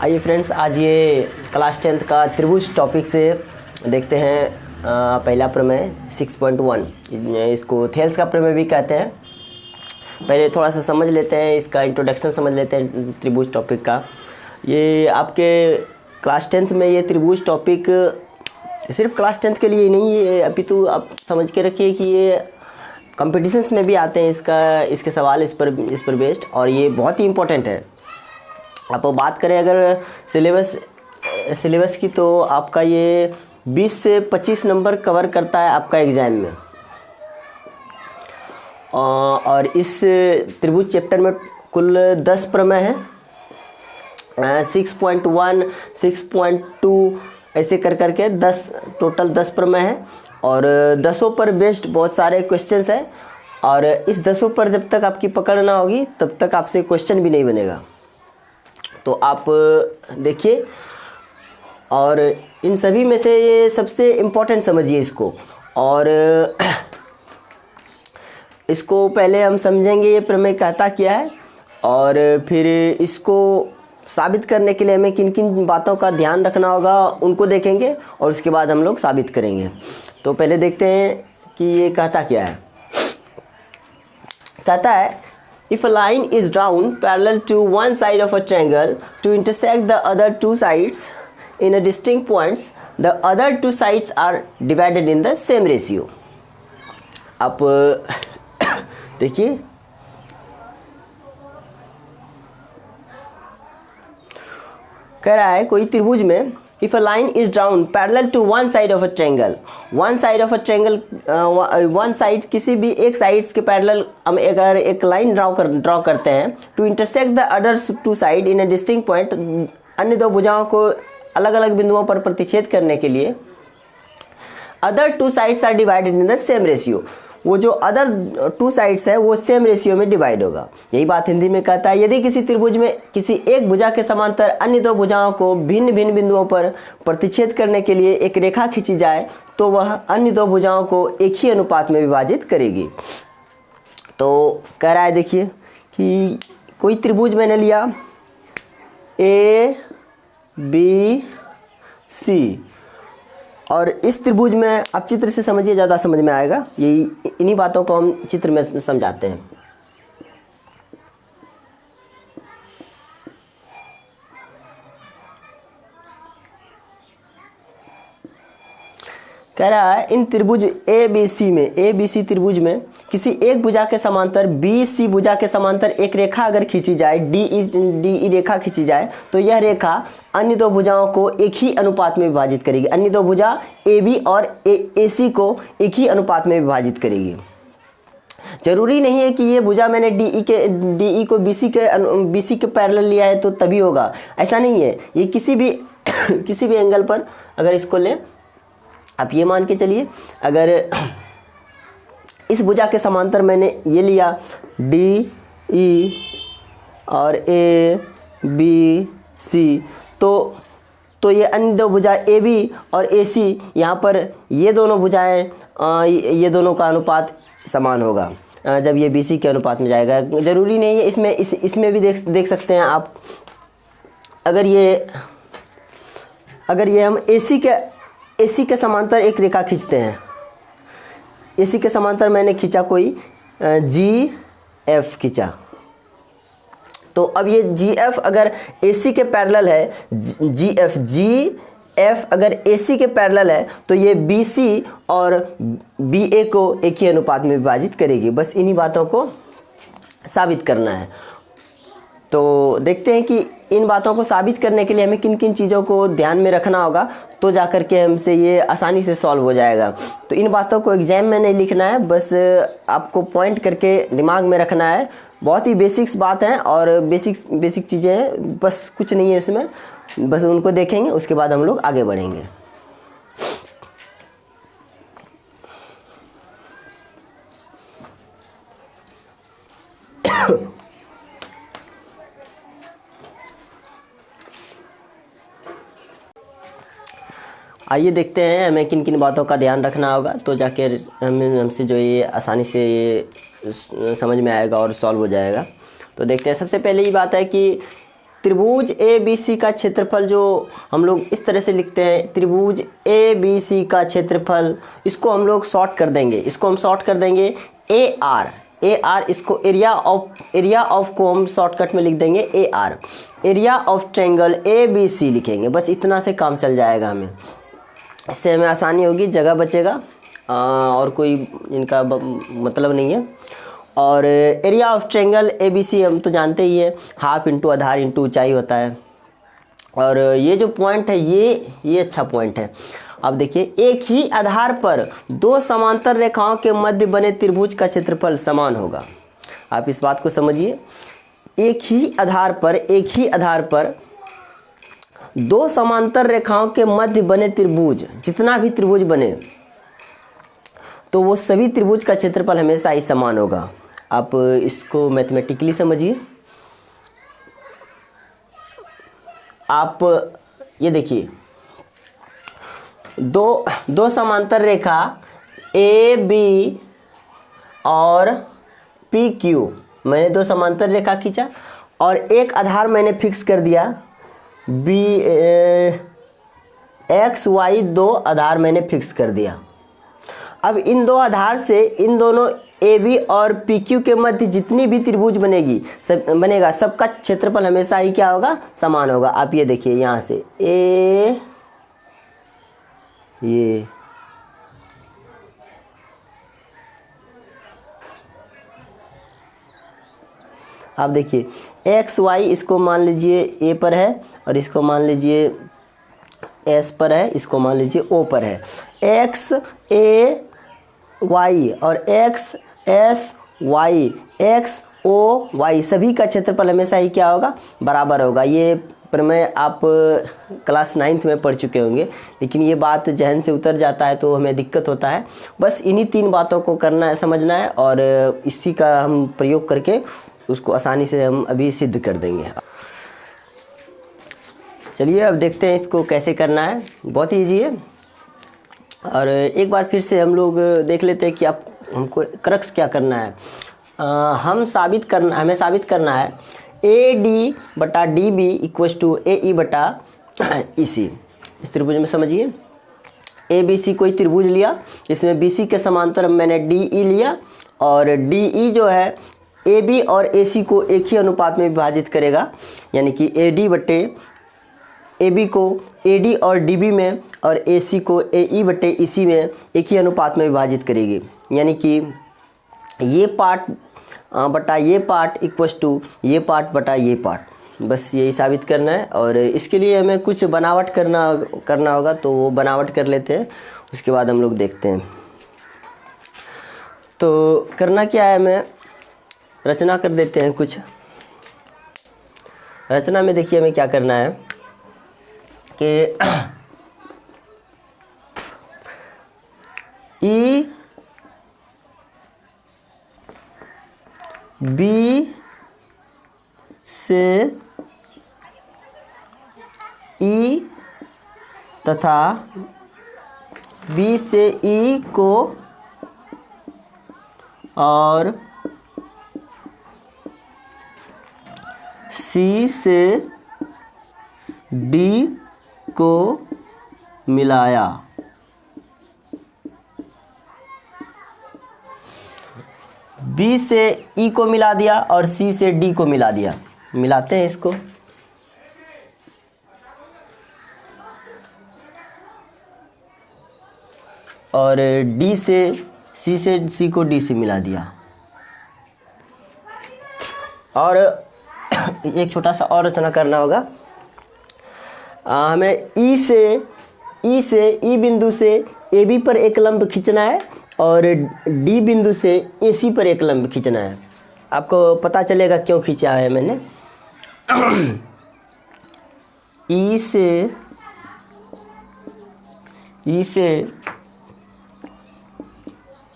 आइए फ्रेंड्स, आज ये क्लास 10th का त्रिभुज टॉपिक से देखते हैं पहला प्रमेय 6.1। इसको थेल्स का प्रमेय भी कहते हैं। पहले थोड़ा सा समझ लेते हैं, इसका इंट्रोडक्शन समझ लेते हैं त्रिभुज टॉपिक का। ये आपके क्लास 10th में ये त्रिभुज टॉपिक सिर्फ क्लास 10th के लिए ही नहीं है, अपितु आप समझ के रखिए कि ये कॉम्पिटिशन्स में भी आते हैं। इसके सवाल इस पर बेस्ड, और ये बहुत ही इम्पोर्टेंट है। आप बात करें अगर सिलेबस की, तो आपका ये 20 से 25 नंबर कवर करता है आपका एग्ज़ाम में। और इस त्रिभुज चैप्टर में कुल 10 प्रमेय हैं। 6.1, 6.2 ऐसे कर करके टोटल 10 प्रमेय हैं, और 10 पर बेस्ड बहुत सारे क्वेश्चंस हैं। और इस 10 पर जब तक आपकी पकड़ ना होगी तब तक आपसे क्वेश्चन भी नहीं बनेगा। तो आप देखिए, और इन सभी में से ये सबसे इम्पोर्टेंट समझिए इसको। और इसको पहले हम समझेंगे ये प्रमेय कहता क्या है, और फिर इसको साबित करने के लिए हमें किन किन बातों का ध्यान रखना होगा उनको देखेंगे, और उसके बाद हम लोग साबित करेंगे। तो पहले देखते हैं कि ये कहता क्या है। कहता है, if a line is drawn parallel to one side of a triangle to intersect the other two sides in a distinct points, the other two sides are divided in the same ratio। आप देखिए, कह रहा है कोई त्रिभुज में if a line is drawn parallel to one side of a triangle, one side किसी भी एक साइड्स के पैरेलल हम अगर एक लाइन ड्रॉ करते हैं to intersect the other two side in a distinct point, अन्य दो भुजाओं को अलग अलग बिंदुओं पर प्रतिच्छेद करने के लिए other two sides are divided in the same ratio, वो जो अदर 2 साइड्स है वो सेम रेशियो में डिवाइड होगा। यही बात हिंदी में कहता है, यदि किसी त्रिभुज में किसी एक भुजा के समांतर अन्य दो भुजाओं को भिन्न भिन्न बिंदुओं पर प्रतिच्छेद करने के लिए एक रेखा खींची जाए तो वह अन्य दो भुजाओं को एक ही अनुपात में विभाजित करेगी। तो कह रहा है, देखिए कि कोई त्रिभुज मैंने लिया ए बी सी, और इस त्रिभुज में आप चित्र से समझिए, ज़्यादा समझ में आएगा। यही इन्हीं बातों को हम चित्र में समझाते हैं। कह रहा है, इन त्रिभुज ए बी सी त्रिभुज में किसी एक भुजा के समांतर बी सी भुजा के समांतर एक रेखा अगर खींची जाए, डी ई रेखा खींची जाए, तो यह रेखा अन्य दो भुजाओं को एक ही अनुपात में विभाजित करेगी। अन्य दो भुजा ए बी और ए सी को एक ही अनुपात में विभाजित करेगी। जरूरी नहीं है कि ये भुजा मैंने डी ई को बी सी के पैरेलल लिया है तो तभी होगा, ऐसा नहीं है। ये किसी भी एंगल पर अगर इसको लें, आप ये मान के चलिए, अगर इस भुजा के समांतर मैंने ये लिया डी ई और ए बी सी, तो ये अन्य दो भुजा ए बी और ए सी, यहाँ पर ये दोनों भुजाएं, ये दोनों का अनुपात समान होगा जब ये बी सी के अनुपात में जाएगा। ज़रूरी नहीं है, इसमें भी देख सकते हैं आप। अगर ये हम ए सी के समांतर एक रेखा खींचते हैं, ए सी के समांतर मैंने खींचा कोई जी एफ खींचा, तो अब ये जी एफ अगर ए सी के पैरेलल है, जी एफ अगर ए सी के पैरेलल है, तो ये बी सी और बी ए को एक ही अनुपात में विभाजित करेगी। बस इन्हीं बातों को साबित करना है। तो देखते हैं कि इन बातों को साबित करने के लिए हमें किन किन चीज़ों को ध्यान में रखना होगा, तो जा कर के हमसे ये आसानी से सॉल्व हो जाएगा। तो इन बातों को एग्जाम में नहीं लिखना है, बस आपको पॉइंट करके दिमाग में रखना है। बहुत ही बेसिक्स बात है, और बेसिक चीज़ें हैं, बस कुछ नहीं है इसमें, बस उनको देखेंगे, उसके बाद हम लोग आगे बढ़ेंगे। आइए देखते हैं हमें किन किन बातों का ध्यान रखना होगा, तो जाके हमसे जो ये आसानी से ये समझ में आएगा और सॉल्व हो जाएगा। तो देखते हैं। सबसे पहले ये बात है कि त्रिभुज ए बी सी का क्षेत्रफल जो हम लोग इस तरह से लिखते हैं, त्रिभुज ए बी सी का क्षेत्रफल, इसको हम लोग शॉर्ट कर देंगे, इसको हम शॉर्ट कर देंगे ए आर। इसको एरिया ऑफ को हम शॉर्टकट में लिख देंगे A R. Area of triangle A B C लिखेंगे, बस इतना से काम चल जाएगा हमें, इससे हमें आसानी होगी, जगह बचेगा और कोई इनका मतलब नहीं है। और area of triangle A B C हम तो जानते ही है, हाफ इंटू आधार इंटू ऊंचाई होता है। और ये जो पॉइंट है ये अच्छा पॉइंट है। अब देखिए, एक ही आधार पर दो समांतर रेखाओं के मध्य बने त्रिभुज का क्षेत्रफल समान होगा। आप इस बात को समझिए, एक ही आधार पर दो समांतर रेखाओं के मध्य बने त्रिभुज, जितना भी त्रिभुज बने तो वो सभी त्रिभुज का क्षेत्रफल हमेशा ही समान होगा। आप इसको मैथमेटिकली समझिए। आप ये देखिए, दो समांतर रेखा ए बी और पी क्यू, मैंने दो समांतर रेखा खींचा और एक आधार मैंने फिक्स कर दिया बी एक्स वाई, दो आधार मैंने फिक्स कर दिया। अब इन दो आधार से इन दोनों ए बी और पी क्यू के मध्य जितनी भी त्रिभुज बनेगा सबका क्षेत्रफल हमेशा ही क्या होगा, समान होगा। आप ये देखिए, यहाँ से ये आप देखिए एक्स वाई, इसको मान लीजिए ए पर है और इसको मान लीजिए एस पर है, इसको मान लीजिए ओ पर है। एक्स ए वाई और X S Y, X O Y, सभी का क्षेत्रफल हमेशा ही क्या होगा, बराबर होगा। ये प्रमेय आप क्लास 9th में पढ़ चुके होंगे, लेकिन ये बात जहन से उतर जाता है तो हमें दिक्कत होता है। बस इन्हीं 3 बातों को करना है, समझना है, और इसी का हम प्रयोग करके उसको आसानी से हम अभी सिद्ध कर देंगे। चलिए अब देखते हैं इसको कैसे करना है, बहुत ईजी है। और एक बार फिर से हम लोग देख लेते हैं कि हमको क्रक्स क्या करना है। हमें साबित करना है ए डी बटा डी बी इक्वस टू ए ई बटा ई सी। इस त्रिभुज में समझिए, ए बी सी कोई त्रिभुज लिया, इसमें बी सी के समांतर मैंने डी ई लिया, और डी ई जो है ए बी और ए सी को एक ही अनुपात में विभाजित करेगा, यानी कि ए डी बटे ए बी को ए डी और डी बी में और ए सी को ए ई बटे ई सी में एक ही अनुपात में विभाजित करेगी। यानी कि ये पार्ट बटा ये पार्ट इक्वस टू ये पार्ट बटा ये पार्ट, बस यही साबित करना है। और इसके लिए हमें कुछ बनावट करना होगा, तो वो बनावट कर लेते हैं, उसके बाद हम लोग देखते हैं। तो करना क्या है, हमें रचना कर देते हैं कुछ। रचना में देखिए हमें क्या करना है कि ई बी से ई तथा बी से ई को और सी से डी को मिलाया। बी से ई को मिला दिया और सी से डी को मिला दिया। मिलाते हैं इसको। और डी से सी को डी से मिला दिया। और एक छोटा सा और रचना करना होगा। हमें ई से ई बिंदु से ए बी पर एक लंब खींचना है और डी बिंदु से ए सी पर एक लंब खींचना है। आपको पता चलेगा क्यों खींचा है मैंने। ई से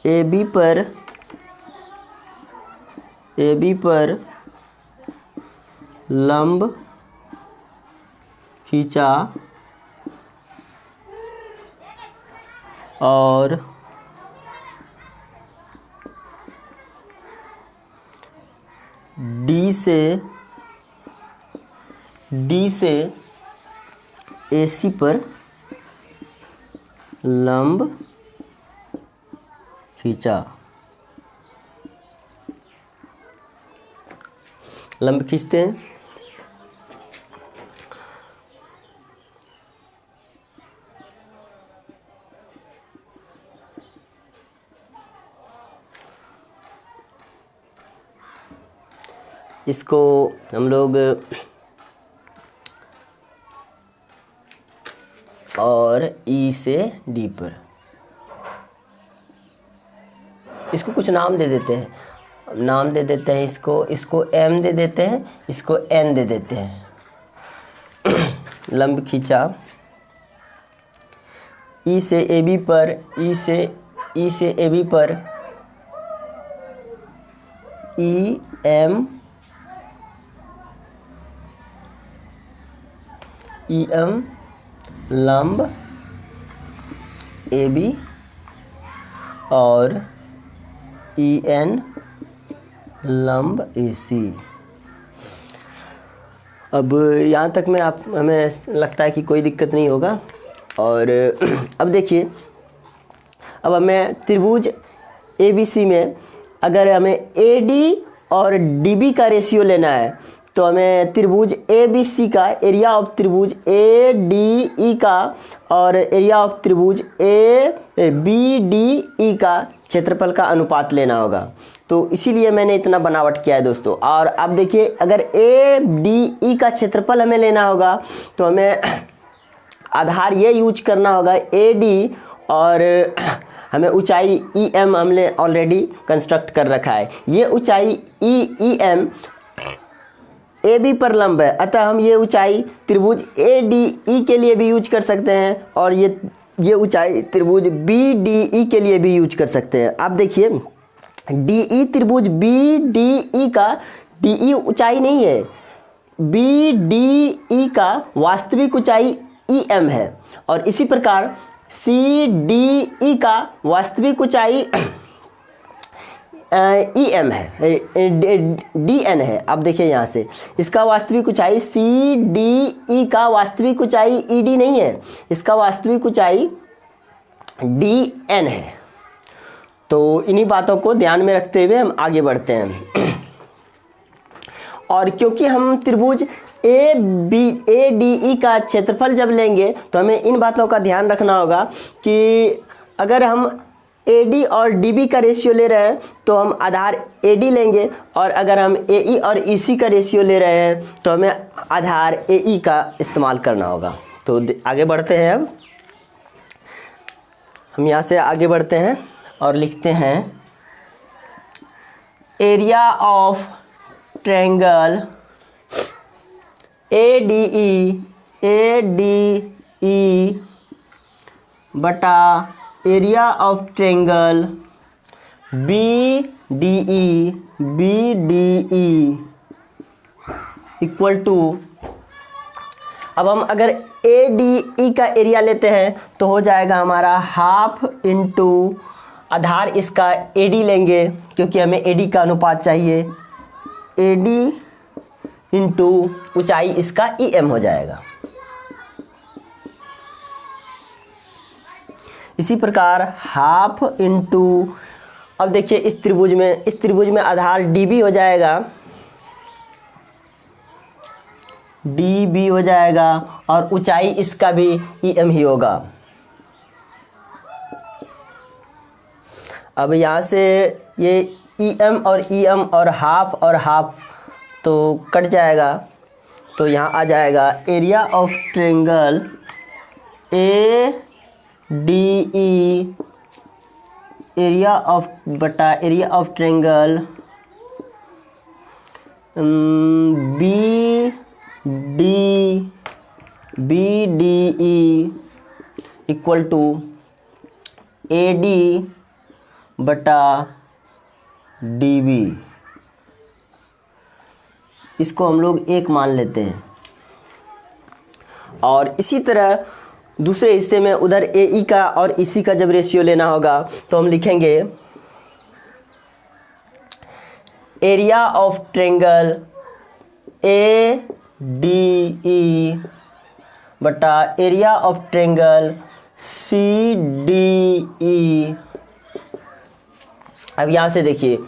ए बी पर लंब खींचा और डी से डी से AC पर लंब खींचा, लंब खींचते हैं। इसको हम लोग और E से D पर इसको कुछ नाम दे देते हैं, नाम दे देते हैं इसको M दे देते हैं, इसको N दे देते हैं। लंब खींचा E से AB पर, E से AB पर EM लंब AB और EN लंब AC। अब यहाँ तक में हमें लगता है कि कोई दिक्कत नहीं होगा। और अब देखिए, अब हमें त्रिभुज ABC में अगर हमें AD और DB का रेशियो लेना है तो हमें त्रिभुज ABC का एरिया ऑफ त्रिभुज ADE का और एरिया ऑफ त्रिभुज ABDE का क्षेत्रफल का अनुपात लेना होगा। तो इसीलिए मैंने इतना बनावट किया है दोस्तों। और अब देखिए, अगर ADE का क्षेत्रफल हमें लेना होगा तो हमें आधार ये यूज करना होगा AD, और हमें ऊंचाई EM हमने ऑलरेडी कंस्ट्रक्ट कर रखा है। ये ऊंचाई EM AB पर लंब है, अतः हम ये ऊंचाई त्रिभुज ADE के लिए भी यूज कर सकते हैं और ये ऊंचाई त्रिभुज BDE के लिए भी यूज कर सकते हैं। आप देखिए, DE त्रिभुज BDE का DE ऊंचाई नहीं है, BDE का वास्तविक ऊंचाई EM है, और इसी प्रकार CDE का वास्तविक ऊंचाई EM है, DN है। अब देखिए यहाँ से इसका वास्तविक ऊंचाई CDE का वास्तविक ऊंचाई ED नहीं है, इसका वास्तविक ऊंचाई DN है। तो इन्हीं बातों को ध्यान में रखते हुए हम आगे बढ़ते हैं। और क्योंकि हम त्रिभुज ADE का क्षेत्रफल जब लेंगे तो हमें इन बातों का ध्यान रखना होगा कि अगर हम AD और DB का रेशियो ले रहे हैं तो हम आधार AD लेंगे, और अगर हम AE और EC का रेशियो ले रहे हैं तो हमें आधार AE का इस्तेमाल करना होगा। तो आगे बढ़ते हैं। अब हम यहाँ से आगे बढ़ते हैं और लिखते हैं एरिया ऑफ ट्रायंगल ADE बटा area of triangle BDE equal to, अब हम अगर ADE का एरिया लेते हैं तो हो जाएगा हमारा हाफ इंटू आधार इसका AD लेंगे क्योंकि हमें AD का अनुपात चाहिए, AD इंटू ऊंचाई इसका EM हो जाएगा। इसी प्रकार हाफ इंटू, अब देखिए इस त्रिभुज में आधार DB हो जाएगा, DB हो जाएगा, और ऊंचाई इसका भी EM ही होगा। अब यहाँ से ये EM और EM और हाफ तो कट जाएगा, तो यहाँ आ जाएगा area of triangle ADE area of triangle BDE equal to AD बटा DB। इसको हम लोग 1 मान लेते हैं। और इसी तरह दूसरे हिस्से में उधर AE का और EC का जब रेशियो लेना होगा तो हम लिखेंगे area of triangle ADE DE बटा एरिया ऑफ ट्रायंगल CDE। अब यहाँ से देखिए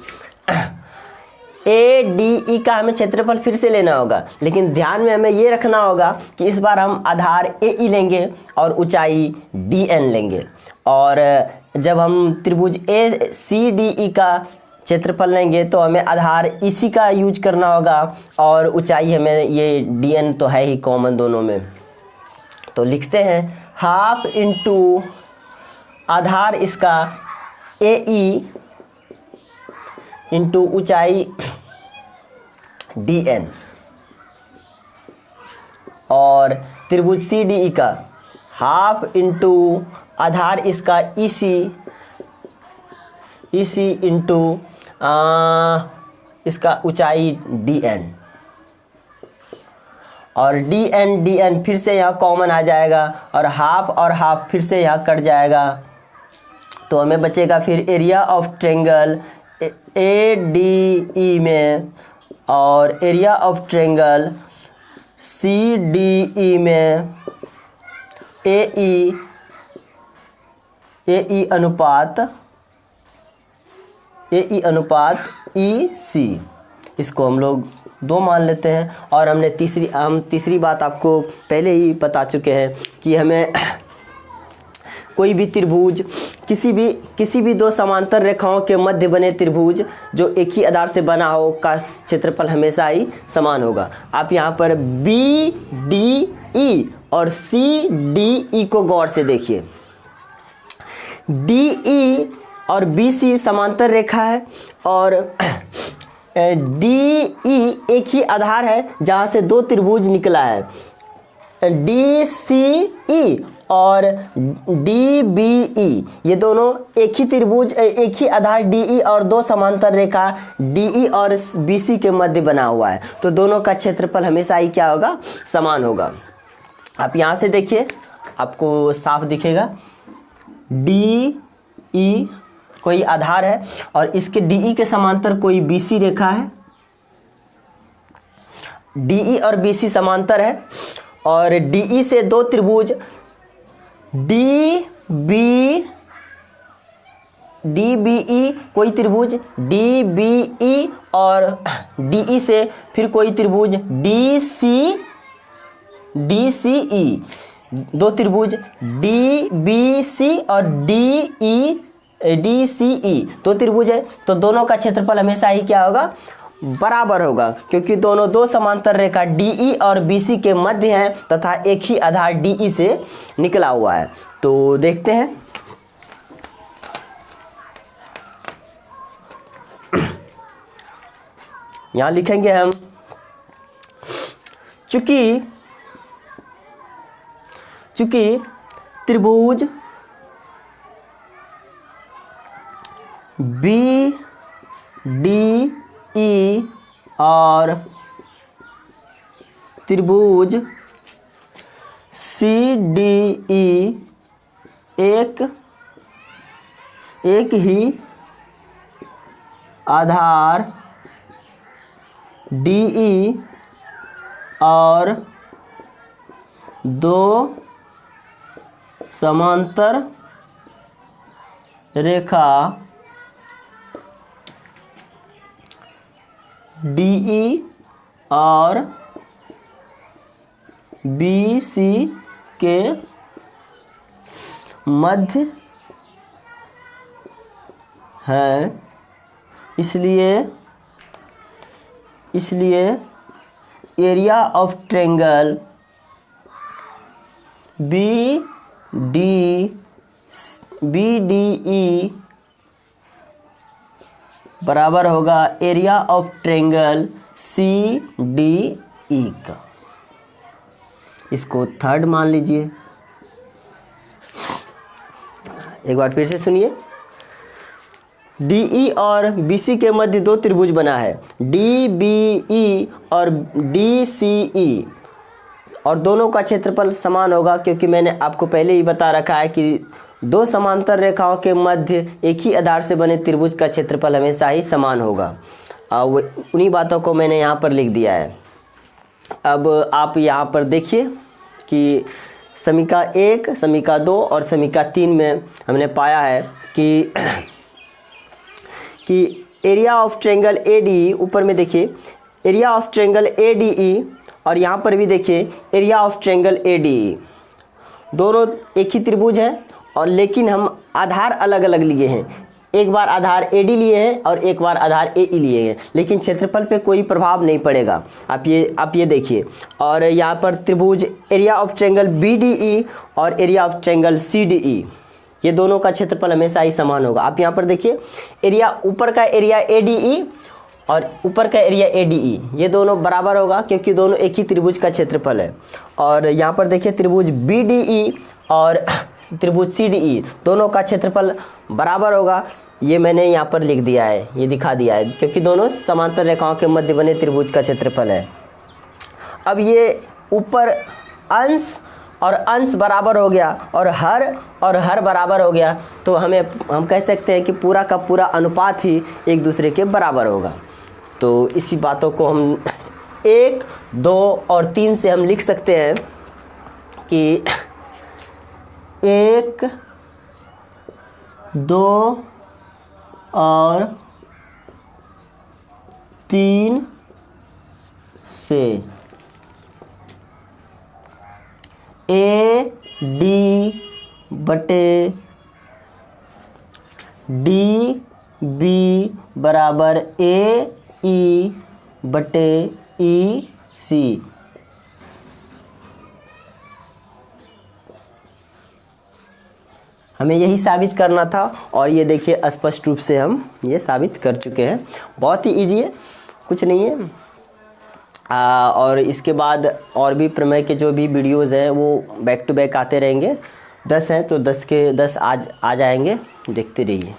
ADE का हमें क्षेत्रफल फिर से लेना होगा, लेकिन ध्यान में हमें ये रखना होगा कि इस बार हम आधार AE लेंगे और ऊंचाई DN लेंगे। और जब हम त्रिभुज ACDE का क्षेत्रफल लेंगे तो हमें आधार EC का यूज करना होगा और ऊंचाई हमें ये DN तो है ही कॉमन दोनों में। तो लिखते हैं हाफ इंटू आधार इसका AE इंटू ऊंचाई DN और त्रिभुज CDE का हाफ इंटू आधार इसका EC इंटू इसका ऊंचाई DN और DN फिर से यहाँ कॉमन आ जाएगा और हाफ फिर से यहाँ कट जाएगा। तो हमें बचेगा फिर एरिया ऑफ ट्रायंगल ADE में और एरिया ऑफ ट्रायंगल CDE में AE अनुपात EC। इसको हम लोग 2 मान लेते हैं। और हम तीसरी बात आपको पहले ही बता चुके हैं कि हमें कोई भी त्रिभुज किसी भी 2 समांतर रेखाओं के मध्य बने त्रिभुज जो एक ही आधार से बना हो का क्षेत्रफल हमेशा ही समान होगा। आप यहाँ पर BDE और CDE को गौर से देखिए। DE और BC समांतर रेखा है और DE एक ही आधार है जहाँ से 2 त्रिभुज निकला है। DCE और DBE ये दोनों एक ही त्रिभुज एक ही आधार DE और 2 समांतर रेखा DE और BC के मध्य बना हुआ है। तो दोनों का क्षेत्रफल हमेशा ही क्या होगा, समान होगा। आप यहाँ से देखिए, आपको साफ दिखेगा DE कोई आधार है और इसके DE के समांतर कोई BC रेखा है। DE और BC समांतर है और DE से 2 त्रिभुज DBE कोई त्रिभुज DBE और DE से फिर कोई त्रिभुज DCE 2 त्रिभुज DBC और DCE 2 त्रिभुज है। तो दोनों का क्षेत्रफल हमेशा ही क्या होगा, बराबर होगा, क्योंकि दोनों 2 समांतर रेखा DE और BC के मध्य हैं तथा एक ही आधार DE से निकला हुआ है। तो देखते हैं, यहां लिखेंगे हम चूंकि त्रिभुज BDE और त्रिभुज CDE एक ही आधार DE और 2 समांतर रेखा DE और BC के मध्य है। इसलिए एरिया ऑफ ट्रायंगल BDE बराबर होगा एरिया ऑफ ट्रायंगल CDE का। इसको 3rd मान लीजिए। एक बार फिर से सुनिए, DE और BC के मध्य 2 त्रिभुज बना है, DBE और DCE, और दोनों का क्षेत्रफल समान होगा, क्योंकि मैंने आपको पहले ही बता रखा है कि 2 समांतर रेखाओं के मध्य एक ही आधार से बने त्रिभुज का क्षेत्रफल हमेशा ही समान होगा। उन्हीं बातों को मैंने यहाँ पर लिख दिया है। अब आप यहाँ पर देखिए कि समीकरण 1, समीकरण 2 और समीकरण 3 में हमने पाया है कि एरिया ऑफ ट्रायंगल ADE, ऊपर में देखिए एरिया ऑफ ट्रायंगल ADE और यहाँ पर भी देखिए एरिया ऑफ ट्रायंगल ADE, दोनों एक ही त्रिभुज है और लेकिन हम आधार अलग अलग लिए हैं। एक बार आधार AD लिए हैं और एक बार आधार AE लिए हैं, लेकिन क्षेत्रफल पे कोई प्रभाव नहीं पड़ेगा। आप ये देखिए। और यहाँ पर त्रिभुज एरिया ऑफ ट्रायंगल BDE और एरिया ऑफ ट्रायंगल CDE, ये दोनों का क्षेत्रफल हमेशा ही समान होगा। आप यहाँ पर देखिए एरिया, ऊपर का एरिया ADE और ऊपर का एरिया ADE, ये दोनों बराबर होगा क्योंकि दोनों एक ही त्रिभुज का क्षेत्रफल है। और यहाँ पर देखिए त्रिभुज BDE और त्रिभुज CDE, दोनों का क्षेत्रफल बराबर होगा। ये मैंने यहाँ पर लिख दिया है, ये दिखा दिया है, क्योंकि दोनों समांतर रेखाओं के मध्य बने त्रिभुज का क्षेत्रफल है। अब ये ऊपर अंश और अंश बराबर हो गया और हर बराबर हो गया, तो हम कह सकते हैं कि पूरा का पूरा अनुपात ही एक दूसरे के बराबर होगा। तो इसी बातों को हम 1, 2 और 3 से हम लिख सकते हैं कि 1, 2 और 3 से AD बटे DB बराबर AE बटे EC। हमें यही साबित करना था और ये देखिए स्पष्ट रूप से हम ये साबित कर चुके हैं। बहुत ही इजी है, कुछ नहीं है। और इसके बाद और भी प्रमेय के जो भी वीडियोज़ हैं वो बैक टू बैक आते रहेंगे। 10 हैं तो 10 के 10 आज आ जाएंगे, देखते रहिए।